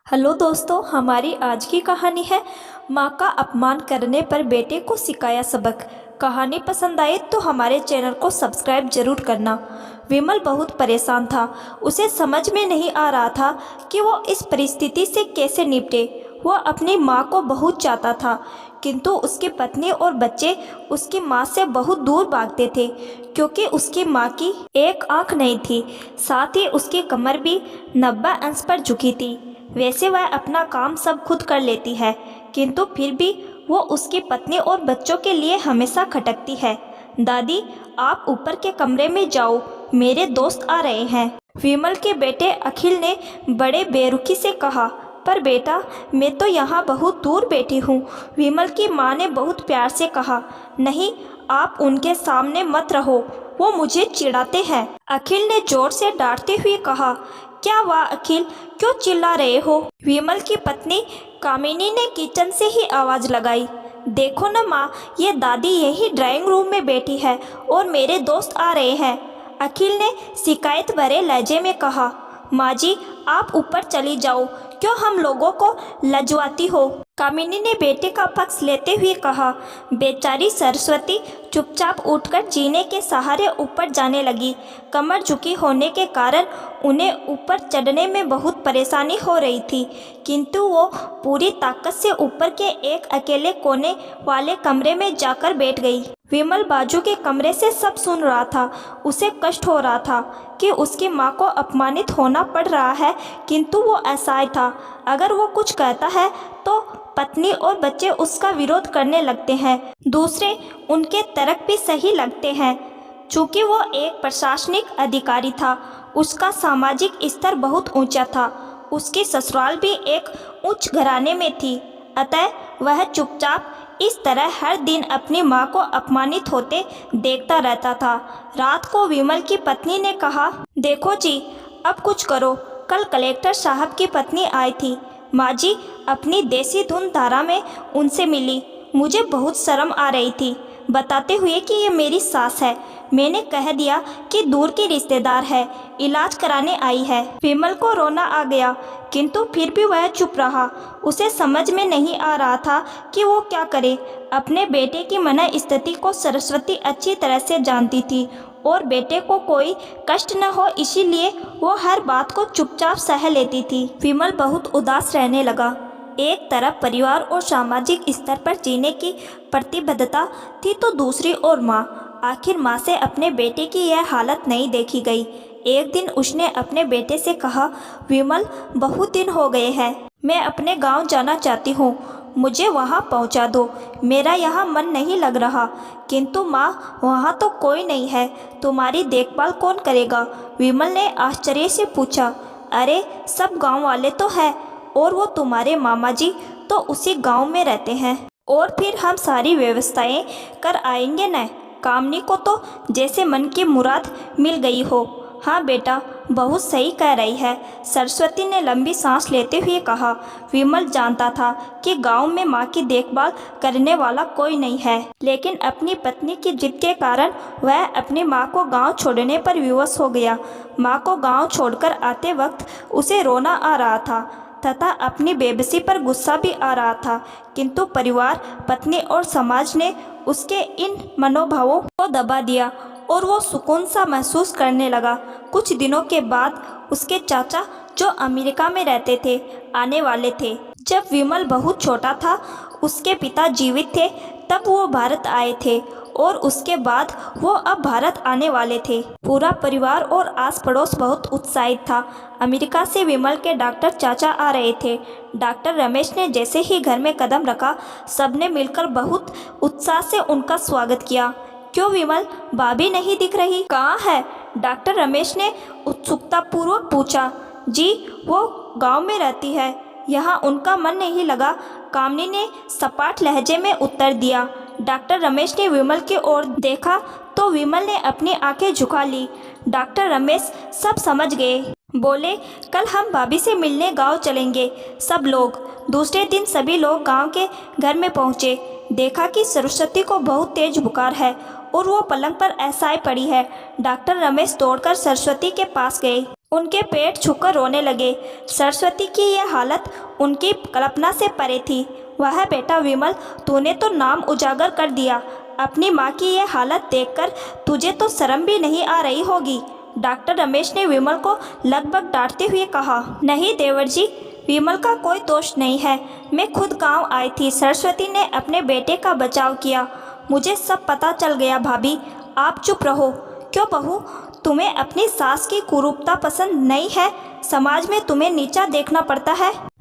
Hello दोस्तों, हमारी आज की कहानी है माँ का अपमान करने पर बेटे को सिखाया सबक। कहानी पसंद आए तो हमारे चैनल को सब्सक्राइब जरूर करना। विमल बहुत परेशान था। उसे समझ में नहीं आ रहा था कि वो इस परिस्थिति से कैसे निपटे। वह अपनी माँ को बहुत चाहता था, किंतु उसकी पत्नी और बच्चे उसकी माँ से बहुत दूर भागते थे, क्योंकि उसकी माँ की एक आंख नहीं थी, साथ ही उसकी कमर भी 90 अंश पर झुकी थी। वैसे वह अपना काम सब खुद कर लेती है, किंतु फिर भी वो उसकी पत्नी और बच्चों के लिए हमेशा खटकती है। दादी, आप ऊपर के कमरे में जाओ, मेरे दोस्त आ रहे हैं। विमल के बेटे अखिल ने बड़े बेरुखी से कहा। पर बेटा, मैं तो यहाँ बहुत दूर बैठी हूँ। विमल की माँ ने बहुत प्यार से कहा। नहीं, आप उनके सामने मत रहो, वो मुझे चिढ़ाते हैं। अखिल ने जोर से डांटते हुए कहा। क्या हुआ अखिल, क्यों चिल्ला रहे हो? विमल की पत्नी कामिनी ने किचन से ही आवाज़ लगाई। देखो न माँ, ये दादी यही ड्राइंग रूम में बैठी है और मेरे दोस्त आ रहे हैं। अखिल ने शिकायत भरे लहजे में कहा। माँ जी, आप ऊपर चली जाओ, क्यों हम लोगों को लजवाती हो? कामिनी ने बेटे का पक्ष लेते हुए कहा। बेचारी सरस्वती चुपचाप उठकर जीने के सहारे ऊपर जाने लगी। कमर झुकी होने के कारण उन्हें ऊपर चढ़ने में बहुत परेशानी हो रही थी, किंतु वो पूरी ताकत से ऊपर के एक अकेले कोने वाले कमरे में जाकर बैठ गई। विमल बाजू के कमरे से सब सुन रहा था। उसे कष्ट हो रहा था कि उसकी माँ को अपमानित होना पड़ रहा है, किंतु वो असहाय था। अगर वो कुछ कहता है तो पत्नी और बच्चे उसका विरोध करने लगते हैं, दूसरे उनके तर्क भी सही लगते हैं। चूँकि वो एक प्रशासनिक अधिकारी था, उसका सामाजिक स्तर बहुत ऊंचा था। उसकी ससुराल भी एक उच्च घराने में थी, अतः वह चुपचाप इस तरह हर दिन अपनी माँ को अपमानित होते देखता रहता था। रात को विमल की पत्नी ने कहा। देखो जी, अब कुछ करो। कल कलेक्टर साहब की पत्नी आई थी। माँ जी अपनी देसी धुन धारा में उनसे मिली। मुझे बहुत शर्म आ रही थी, बताते हुए कि ये मेरी सास है। मैंने कह दिया कि दूर की रिश्तेदार है, इलाज कराने आई है। विमल को रोना आ गया, किंतु फिर भी वह चुप रहा। उसे समझ में नहीं आ रहा था कि वो क्या करे। अपने बेटे की मनःस्थिति को सरस्वती अच्छी तरह से जानती थी और बेटे को कोई कष्ट न हो, इसीलिए वो हर बात को चुपचाप सह लेती थी। विमल बहुत उदास रहने लगा। एक तरफ परिवार और सामाजिक स्तर पर जीने की प्रतिबद्धता थी, तो दूसरी ओर माँ। आखिर माँ से अपने बेटे की यह हालत नहीं देखी गई। एक दिन उसने अपने बेटे से कहा। विमल, बहुत दिन हो गए हैं, मैं अपने गांव जाना चाहती हूँ, मुझे वहाँ पहुँचा दो। मेरा यहाँ मन नहीं लग रहा। किंतु माँ, वहाँ तो कोई नहीं है, तुम्हारी देखभाल कौन करेगा? विमल ने आश्चर्य से पूछा। अरे, सब गांव वाले तो हैं, और वो तुम्हारे मामा जी तो उसी गांव में रहते हैं, और फिर हम सारी व्यवस्थाएं कर आएंगे न। कामनी को तो जैसे मन की मुराद मिल गई हो। हाँ बेटा, बहुत सही कह रही है, सरस्वती ने लंबी सांस लेते हुए कहा। विमल जानता था कि गांव में माँ की देखभाल करने वाला कोई नहीं है, लेकिन अपनी पत्नी की जिद के कारण वह अपनी माँ को गांव छोड़ने पर विवश हो गया। माँ को गांव छोड़कर आते वक्त उसे रोना आ रहा था तथा अपनी बेबसी पर गुस्सा भी आ रहा था, किंतु परिवार, पत्नी और समाज ने उसके इन मनोभावों को दबा दिया और वो सुकून सा महसूस करने लगा। कुछ दिनों के बाद उसके चाचा, जो अमेरिका में रहते थे, आने वाले थे। जब विमल बहुत छोटा था, उसके पिता जीवित थे, तब वो भारत आए थे और उसके बाद वो अब भारत आने वाले थे। पूरा परिवार और आस पड़ोस बहुत उत्साहित था। अमेरिका से विमल के डॉक्टर चाचा आ रहे थे। डॉक्टर रमेश ने जैसे ही घर में कदम रखा, सबने मिलकर बहुत उत्साह से उनका स्वागत किया। क्यों विमल, भाभी नहीं दिख रही, कहाँ है? डॉक्टर रमेश ने उत्सुकतापूर्वक पूछा। जी, वो गांव में रहती है, यहाँ उनका मन नहीं लगा, कामनी ने सपाट लहजे में उत्तर दिया। डॉक्टर रमेश ने विमल की ओर देखा तो विमल ने अपनी आंखें झुका ली। डॉक्टर रमेश सब समझ गए। बोले, कल हम भाभी से मिलने गांव चलेंगे सब लोग। दूसरे दिन सभी लोग गांव के घर में पहुंचे। देखा कि सरस्वती को बहुत तेज बुखार है और वो पलंग पर ऐसाई पड़ी है। डॉक्टर रमेश दौड़कर सरस्वती के पास गए। उनके पेट छूकर रोने लगे। सरस्वती की यह हालत उनकी कल्पना से परे थी। वह बेटा विमल, तूने तो नाम उजागर कर दिया। अपनी माँ की यह हालत देखकर तुझे तो शर्म भी नहीं आ रही होगी। डॉक्टर रमेश ने विमल को लगभग डांटते हुए कहा। नहीं देवर जी, विमल का कोई दोष नहीं है। मैं खुद गांव आई थी। सरस्वती ने अपने बेटे का बचाव किया। मुझे सब पता चल गया। भाभी, आप चुप रहो। क्यों बहू, तुम्हें अपनी सास की कुरूपता पसंद नहीं है? समाज में तुम्हें नीचा देखना पड़ता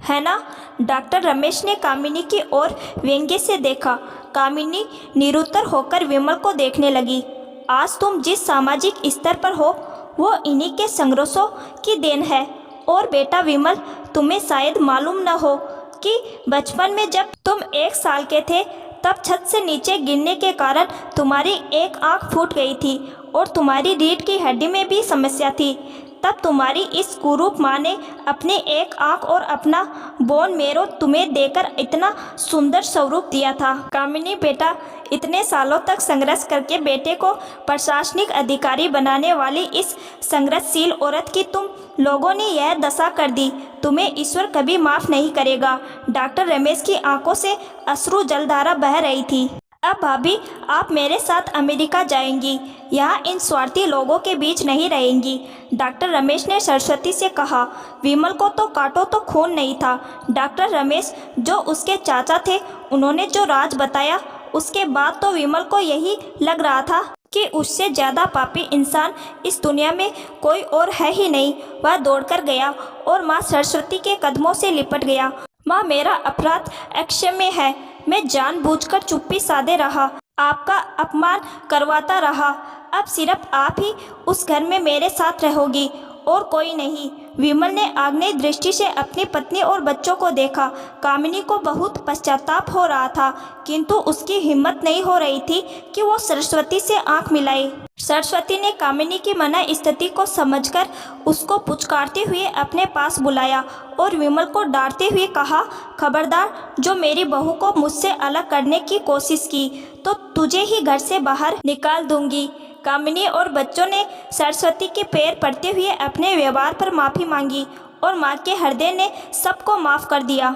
है ना? डॉक्टर रमेश ने कामिनी की ओर व्यंग्य से देखा। कामिनी निरुत्तर होकर विमल को देखने लगी। आज तुम जिस सामाजिक स्तर पर हो वो इन्हीं के संघर्षों की देन है। और बेटा विमल, तुम्हें शायद मालूम न हो कि बचपन में जब तुम 1 साल के थे तब छत से नीचे गिरने के कारण तुम्हारी एक आंख फूट गई थी और तुम्हारी रीढ़ की हड्डी में भी समस्या थी। तब तुम्हारी इस कुरूप माँ ने अपनी एक आंख और अपना बोन मेरो तुम्हें देकर इतना सुंदर स्वरूप दिया था। कामिनी बेटा, इतने सालों तक संघर्ष करके बेटे को प्रशासनिक अधिकारी बनाने वाली इस संघर्षशील औरत की तुम लोगों ने यह दशा कर दी। तुम्हें ईश्वर कभी माफ़ नहीं करेगा। डॉक्टर रमेश की आंखों से अश्रु जलधारा बह रही थी। अब भाभी, आप मेरे साथ अमेरिका जाएंगी। यहाँ इन स्वार्थी लोगों के बीच नहीं रहेंगी। डॉक्टर रमेश ने सरस्वती से कहा। विमल को तो काटो तो खून नहीं था। डॉक्टर रमेश जो उसके चाचा थे, उन्होंने जो राज बताया, उसके बाद तो विमल को यही लग रहा था कि उससे ज़्यादा पापी इंसान इस दुनिया में कोई और है ही नहीं। वह दौड़कर गया और माँ सरस्वती के कदमों से लिपट गया। माँ, मेरा अपराध अक्षम्य है। मैं जानबूझकर चुप्पी साधे रहा, आपका अपमान करवाता रहा। अब सिर्फ आप ही उस घर में मेरे साथ रहोगी और कोई नहीं। विमल ने आग्नेय दृष्टि से अपनी पत्नी और बच्चों को देखा। कामिनी को बहुत पश्चाताप हो रहा था, किंतु उसकी हिम्मत नहीं हो रही थी कि वो सरस्वती से आंख मिलाए। सरस्वती ने कामिनी की मना स्थिति को समझकर उसको पुचकारते हुए अपने पास बुलाया और विमल को डांटते हुए कहा, खबरदार, जो मेरी बहू को मुझसे अलग करने की कोशिश की तो तुझे ही घर से बाहर निकाल दूंगी। कामिनी और बच्चों ने सरस्वती के पैर पड़ते हुए अपने व्यवहार पर माफ़ी मांगी और माँ के हृदय ने सबको माफ़ कर दिया।